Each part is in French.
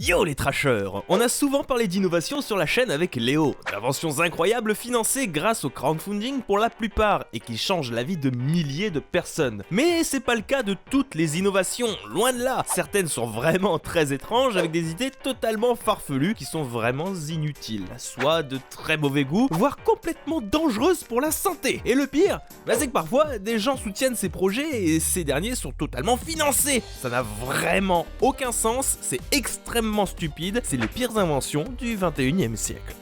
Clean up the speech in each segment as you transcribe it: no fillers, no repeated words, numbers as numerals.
Yo les trashers, on a souvent parlé d'innovation sur la chaîne avec Léo, d'inventions incroyables financées grâce au crowdfunding pour la plupart et qui changent la vie de milliers de personnes. Mais c'est pas le cas de toutes les innovations, loin de là. Certaines sont vraiment très étranges avec des idées totalement farfelues qui sont vraiment inutiles, soit de très mauvais goût, voire complètement dangereuses pour la santé. Et le pire, c'est que parfois des gens soutiennent ces projets et ces derniers sont totalement financés. Ça n'a vraiment aucun sens, c'est extrêmement stupide, c'est les pires inventions du 21e siècle.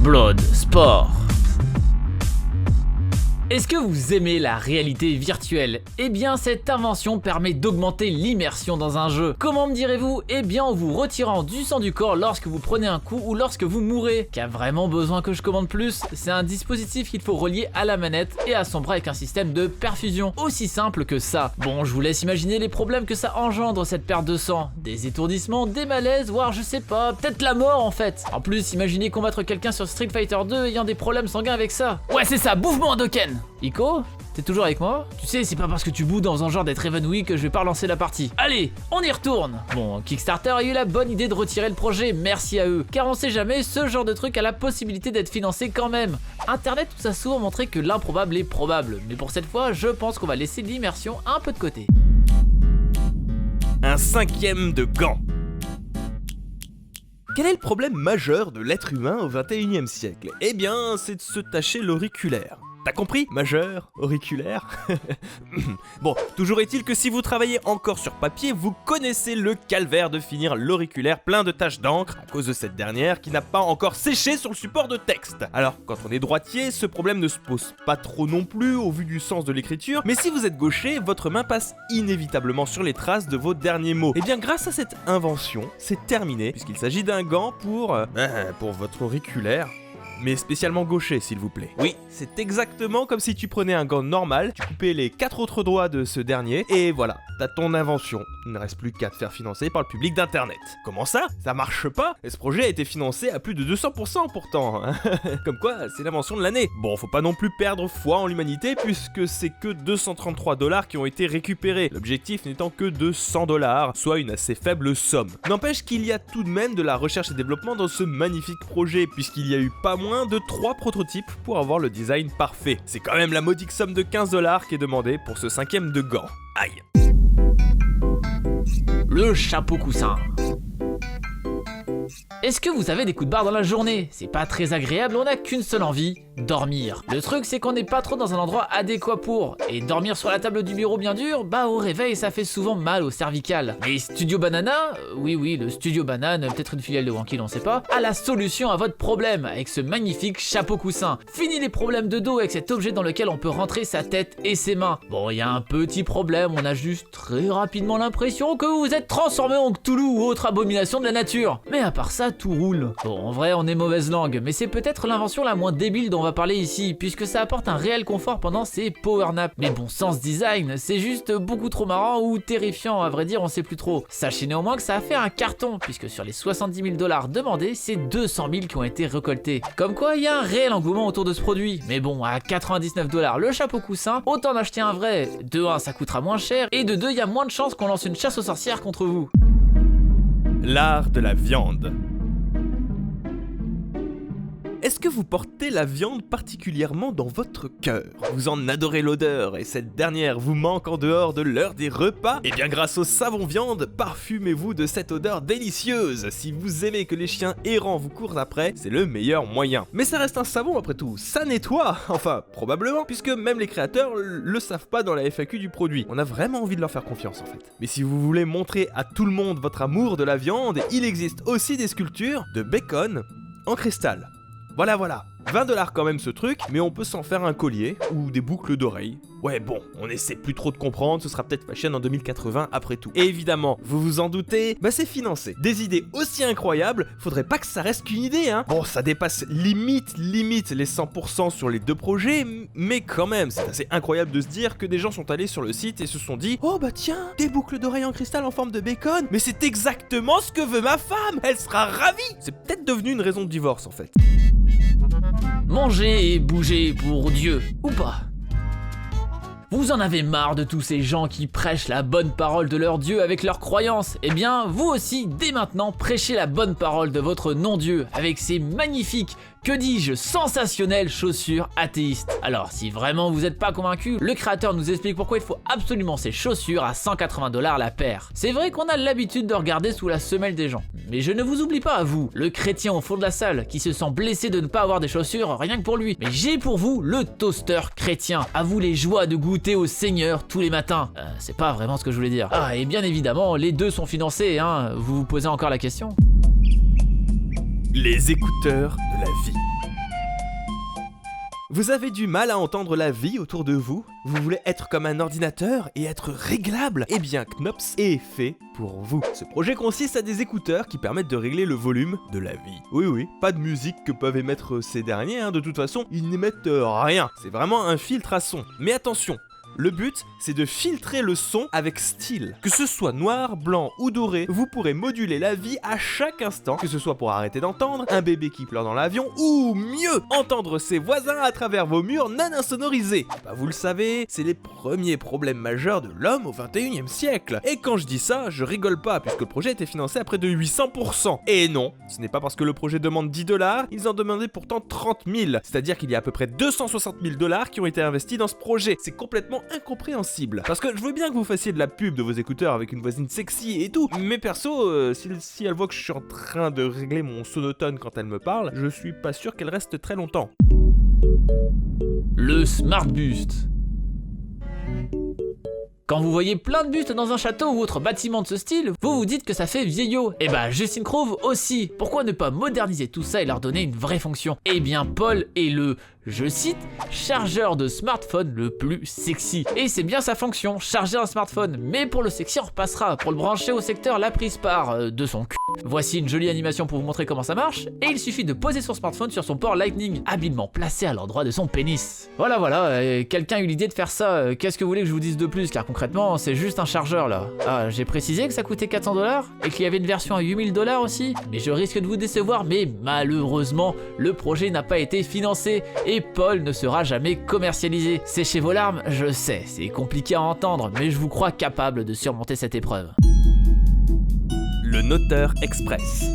Blood Sport. Est-ce que vous aimez la réalité virtuelle? Eh bien, cette invention permet d'augmenter l'immersion dans un jeu. Comment me direz-vous? Eh bien, en vous retirant du sang du corps lorsque vous prenez un coup ou lorsque vous mourrez. Qu'a vraiment besoin que je commande plus? C'est un dispositif qu'il faut relier à la manette et à son bras avec un système de perfusion. Aussi simple que ça. Bon, je vous laisse imaginer les problèmes que ça engendre cette perte de sang. Des étourdissements, des malaises, voire je sais pas, peut-être la mort en fait. En plus, imaginez combattre quelqu'un sur Street Fighter 2 ayant des problèmes sanguins avec ça. Ouais, c'est ça, bouffe-moi Hadoken. Ico, t'es toujours avec moi? Tu sais, c'est pas parce que tu boudes dans un genre d'être évanoui que je vais pas relancer la partie. Allez, on y retourne. Bon, Kickstarter a eu la bonne idée de retirer le projet, merci à eux. Car on sait jamais, ce genre de truc a la possibilité d'être financé quand même. Internet nous a souvent montré que l'improbable est probable, mais pour cette fois, je pense qu'on va laisser l'immersion un peu de côté. Un cinquième de gant. Quel est le problème majeur de l'être humain au 21e siècle? Eh bien, c'est de se tacher l'auriculaire. T'as compris? Majeur, auriculaire. Bon, toujours est-il que si vous travaillez encore sur papier, vous connaissez le calvaire de finir l'auriculaire plein de taches d'encre à cause de cette dernière qui n'a pas encore séché sur le support de texte. Alors, quand on est droitier, ce problème ne se pose pas trop non plus au vu du sens de l'écriture, mais si vous êtes gaucher, votre main passe inévitablement sur les traces de vos derniers mots. Et bien, grâce à cette invention, c'est terminé, puisqu'il s'agit d'un gant pour votre auriculaire. Mais spécialement gaucher, s'il vous plaît. Oui, c'est exactement comme si tu prenais un gant normal, tu coupais les 4 autres doigts de ce dernier, et voilà, t'as ton invention. Il ne reste plus qu'à te faire financer par le public d'internet. Comment ça? Ça marche pas? Et ce projet a été financé à plus de 200% pourtant. Comme quoi, c'est l'invention de l'année. Bon, faut pas non plus perdre foi en l'humanité, puisque c'est que 233 $ qui ont été récupérés. L'objectif n'étant que de 100 $, soit une assez faible somme. N'empêche qu'il y a tout de même de la recherche et développement dans ce magnifique projet, puisqu'il y a eu pas moins de 3 prototypes pour avoir le design parfait. C'est quand même la modique somme de 15 $ qui est demandée pour ce cinquième de gant. Aïe. Le chapeau coussin. Est-ce que vous avez des coups de barre dans la journée? C'est pas très agréable, on a qu'une seule envie, dormir. Le truc c'est qu'on n'est pas trop dans un endroit adéquat pour. Et dormir sur la table du bureau bien dur, au réveil ça fait souvent mal au cervical. Mais Studio Banana, oui le Studio Banane, peut-être une filiale de Wankill, on sait pas, a la solution à votre problème avec ce magnifique chapeau coussin. Fini les problèmes de dos avec cet objet dans lequel on peut rentrer sa tête et ses mains. Bon, il y a un petit problème, on a juste très rapidement l'impression que vous êtes transformé en Cthulhu ou autre abomination de la nature. Mais à part ça, tout roule. Bon, en vrai, on est mauvaise langue, mais c'est peut-être l'invention la moins débile dont on va parler ici, puisque ça apporte un réel confort pendant ces power naps. Mais bon, sans ce design, c'est juste beaucoup trop marrant ou terrifiant, à vrai dire, on sait plus trop. Sachez néanmoins que ça a fait un carton, puisque sur les 70 000 $ demandés, c'est 200 000 qui ont été récoltés. Comme quoi, il y a un réel engouement autour de ce produit. Mais bon, à 99 $ le chapeau coussin, autant d'acheter un vrai. De 1, ça coûtera moins cher, et de 2, il y a moins de chances qu'on lance une chasse aux sorcières contre vous. L'art de la viande. Est-ce que vous portez la viande particulièrement dans votre cœur? Vous en adorez l'odeur et cette dernière vous manque en dehors de l'heure des repas? Eh bien grâce au savon viande, parfumez-vous de cette odeur délicieuse. Si vous aimez que les chiens errants vous courent après, c'est le meilleur moyen. Mais ça reste un savon après tout, ça nettoie, enfin probablement, puisque même les créateurs le savent pas dans la FAQ du produit. On a vraiment envie de leur faire confiance en fait. Mais si vous voulez montrer à tout le monde votre amour de la viande, il existe aussi des sculptures de bacon en cristal. Voilà, 20 $ quand même ce truc, mais on peut s'en faire un collier ou des boucles d'oreilles. Ouais bon, on essaie plus trop de comprendre, ce sera peut-être fashion en 2080 après tout. Et évidemment, vous vous en doutez, c'est financé. Des idées aussi incroyables, faudrait pas que ça reste qu'une idée hein. Bon, ça dépasse limite les 100% sur les 2 projets, mais quand même, c'est assez incroyable de se dire que des gens sont allés sur le site et se sont dit « Oh tiens, des boucles d'oreilles en cristal en forme de bacon, mais c'est exactement ce que veut ma femme, elle sera ravie !» C'est peut-être devenu une raison de divorce en fait. Manger et bouger pour Dieu, ou pas? Vous en avez marre de tous ces gens qui prêchent la bonne parole de leur Dieu avec leurs croyances? Eh bien, vous aussi, dès maintenant, prêchez la bonne parole de votre non-Dieu avec ces magnifiques, que dis-je, sensationnelles chaussures athéistes. Alors, si vraiment vous n'êtes pas convaincu, le créateur nous explique pourquoi il faut absolument ces chaussures à 180 $ la paire. C'est vrai qu'on a l'habitude de regarder sous la semelle des gens, mais je ne vous oublie pas à vous, le chrétien au fond de la salle, qui se sent blessé de ne pas avoir des chaussures rien que pour lui. Mais j'ai pour vous le toaster chrétien, à vous les joies de goûter au Seigneur tous les matins. C'est pas vraiment ce que je voulais dire. Ah, et bien évidemment, les deux sont financés, hein, vous vous posez encore la question? Les écouteurs de la vie. Vous avez du mal à entendre la vie autour de vous? Vous voulez être comme un ordinateur et être réglable? Eh bien, Knops est fait pour vous. Ce projet consiste à des écouteurs qui permettent de régler le volume de la vie. Oui, pas de musique que peuvent émettre ces derniers, hein. De toute façon, ils n'émettent rien. C'est vraiment un filtre à son. Mais attention, le but, c'est de filtrer le son avec style. Que ce soit noir, blanc ou doré, vous pourrez moduler la vie à chaque instant, que ce soit pour arrêter d'entendre, un bébé qui pleure dans l'avion, ou mieux, entendre ses voisins à travers vos murs non insonorisés. Bah vous le savez, c'est les premiers problèmes majeurs de l'homme au 21e siècle. Et quand je dis ça, je rigole pas, puisque le projet a été financé à près de 800%. Et non, ce n'est pas parce que le projet demande 10 $, ils en demandaient pourtant 30 000. C'est-à-dire qu'il y a à peu près 260 000 $ qui ont été investis dans ce projet. C'est complètement incompréhensible. Parce que je veux bien que vous fassiez de la pub de vos écouteurs avec une voisine sexy et tout, mais perso, si elle voit que je suis en train de régler mon sonotone quand elle me parle, je suis pas sûr qu'elle reste très longtemps. Le Smart Bust. Quand vous voyez plein de bustes dans un château ou autre bâtiment de ce style, vous vous dites que ça fait vieillot. Et bah Justin Crowe aussi. Pourquoi ne pas moderniser tout ça et leur donner une vraie fonction? Eh bien Paul est le, je cite, chargeur de smartphone le plus sexy. Et c'est bien sa fonction, charger un smartphone. Mais pour le sexy on repassera, pour le brancher au secteur la prise par de son cul. Voici une jolie animation pour vous montrer comment ça marche. Et il suffit de poser son smartphone sur son port Lightning, habilement placé à l'endroit de son pénis. Voilà, quelqu'un a eu l'idée de faire ça. Qu'est-ce que vous voulez que je vous dise de plus? Car concrètement c'est juste un chargeur là. Ah, j'ai précisé que ça coûtait 400 $ et qu'il y avait une version à 8000 $ aussi. Mais je risque de vous décevoir, mais malheureusement le projet n'a pas été financé et Paul ne sera jamais commercialisé. Séchez vos larmes, je sais, c'est compliqué à entendre, mais je vous crois capable de surmonter cette épreuve. Le noteur express.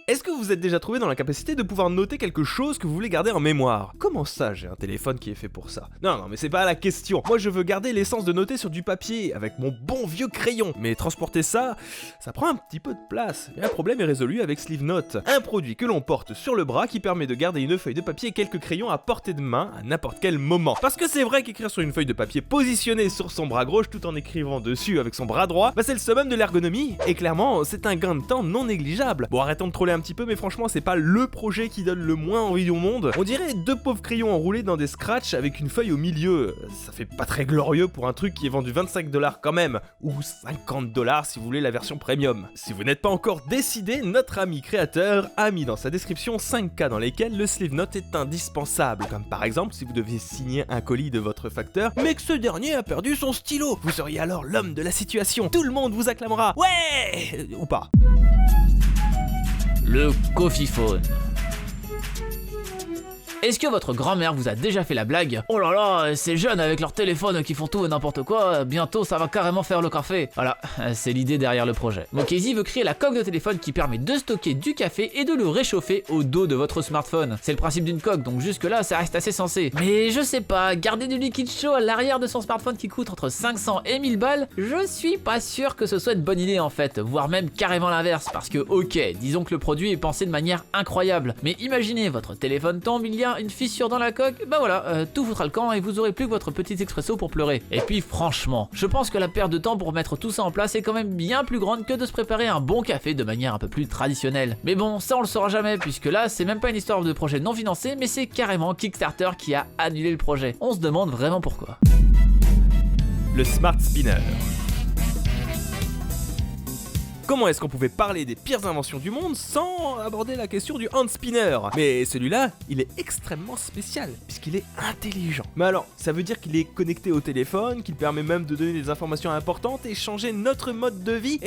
Est-ce que vous êtes déjà trouvé dans la capacité de pouvoir noter quelque chose que vous voulez garder en mémoire? Comment ça, j'ai un téléphone qui est fait pour ça? Non, mais c'est pas la question. Moi, je veux garder l'essence de noter sur du papier, avec mon bon vieux crayon. Mais transporter ça prend un petit peu de place. Et un problème est résolu avec Sleevenote, un produit que l'on porte sur le bras qui permet de garder une feuille de papier et quelques crayons à portée de main à n'importe quel moment. Parce que c'est vrai qu'écrire sur une feuille de papier positionnée sur son bras gauche tout en écrivant dessus avec son bras droit, c'est le summum de l'ergonomie. Et clairement, c'est un gain de temps non négligeable. Bon, arrêtons de troller un petit peu, mais franchement c'est pas le projet qui donne le moins envie au monde. On dirait deux pauvres crayons enroulés dans des scratchs avec une feuille au milieu. Ça fait pas très glorieux pour un truc qui est vendu 25 $ quand même, ou 50 $ si vous voulez la version premium. Si vous n'êtes pas encore décidé, notre ami créateur a mis dans sa description 5 cas dans lesquels le Sleevenote est indispensable, comme par exemple si vous deviez signer un colis de votre facteur mais que ce dernier a perdu son stylo. Vous seriez alors l'homme de la situation, tout le monde vous acclamera « Ouais !» ou pas. Le Coffee Phone. Est-ce que votre grand-mère vous a déjà fait la blague? Oh là là, ces jeunes avec leur téléphone qui font tout et n'importe quoi, bientôt ça va carrément faire le café. Voilà, c'est l'idée derrière le projet. Mokezi veut créer la coque de téléphone qui permet de stocker du café et de le réchauffer au dos de votre smartphone. C'est le principe d'une coque, donc jusque là ça reste assez sensé. Mais je sais pas, garder du liquide chaud à l'arrière de son smartphone qui coûte entre 500 et 1000 balles, je suis pas sûr que ce soit une bonne idée en fait, voire même carrément l'inverse, parce que ok, disons que le produit est pensé de manière incroyable, mais imaginez votre téléphone tombe, il y a une fissure dans la coque, bah voilà, tout foutra le camp et vous aurez plus que votre petit expresso pour pleurer. Et puis franchement, je pense que la perte de temps pour mettre tout ça en place est quand même bien plus grande que de se préparer un bon café de manière un peu plus traditionnelle. Mais bon, ça on le saura jamais, puisque là c'est même pas une histoire de projet non financé, mais c'est carrément Kickstarter qui a annulé le projet. On se demande vraiment pourquoi. Le Smart Spinner. comment est-ce qu'on pouvait parler des pires inventions du monde sans aborder la question du hand spinner? Mais celui-là, il est extrêmement spécial, puisqu'il est intelligent. Mais alors, ça veut dire qu'il est connecté au téléphone, qu'il permet même de donner des informations importantes et changer notre mode de vie.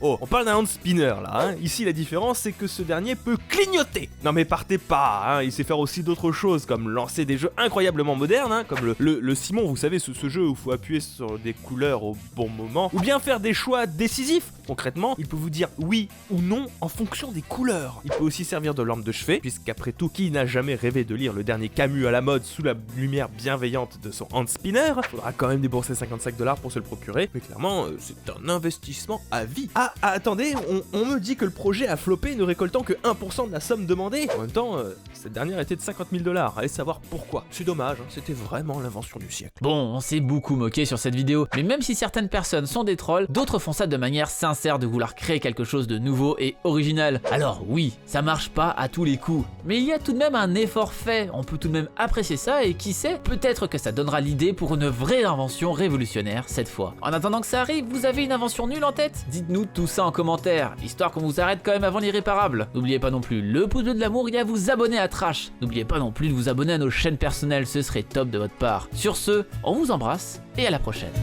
Oh, on parle d'un hand spinner là, hein. Ici la différence c'est que ce dernier peut clignoter. Non mais partez pas, hein. Il sait faire aussi d'autres choses comme lancer des jeux incroyablement modernes, hein, comme le Simon, vous savez, ce jeu où il faut appuyer sur des couleurs au bon moment, ou bien faire des choix décisifs. Concrètement, il peut vous dire oui ou non en fonction des couleurs. Il peut aussi servir de lampe de chevet, puisqu'après tout, qui n'a jamais rêvé de lire le dernier Camus à la mode sous la lumière bienveillante de son hand spinner? Faudra quand même débourser $55 pour se le procurer, mais clairement, c'est un investissement à vie. Ah, attendez, on me dit que le projet a floppé ne récoltant que 1% de la somme demandée. En même temps, cette dernière était de $50 000. Allez savoir pourquoi. C'est dommage, hein, c'était vraiment l'invention du siècle. Bon, on s'est beaucoup moqué sur cette vidéo, mais même si certaines personnes sont des trolls, d'autres font ça de manière sincère de vouloir créer quelque chose de nouveau et original. Alors oui, ça marche pas à tous les coups, mais il y a tout de même un effort fait, on peut tout de même apprécier ça et qui sait, peut-être que ça donnera l'idée pour une vraie invention révolutionnaire cette fois. En attendant que ça arrive, vous avez une invention nulle en tête? Dites-nous tout ça en commentaire, histoire qu'on vous arrête quand même avant l'irréparable. N'oubliez pas non plus le pouce bleu de l'amour et à vous abonner à Trash. N'oubliez pas non plus de vous abonner à nos chaînes personnelles, ce serait top de votre part. Sur ce, on vous embrasse et à la prochaine.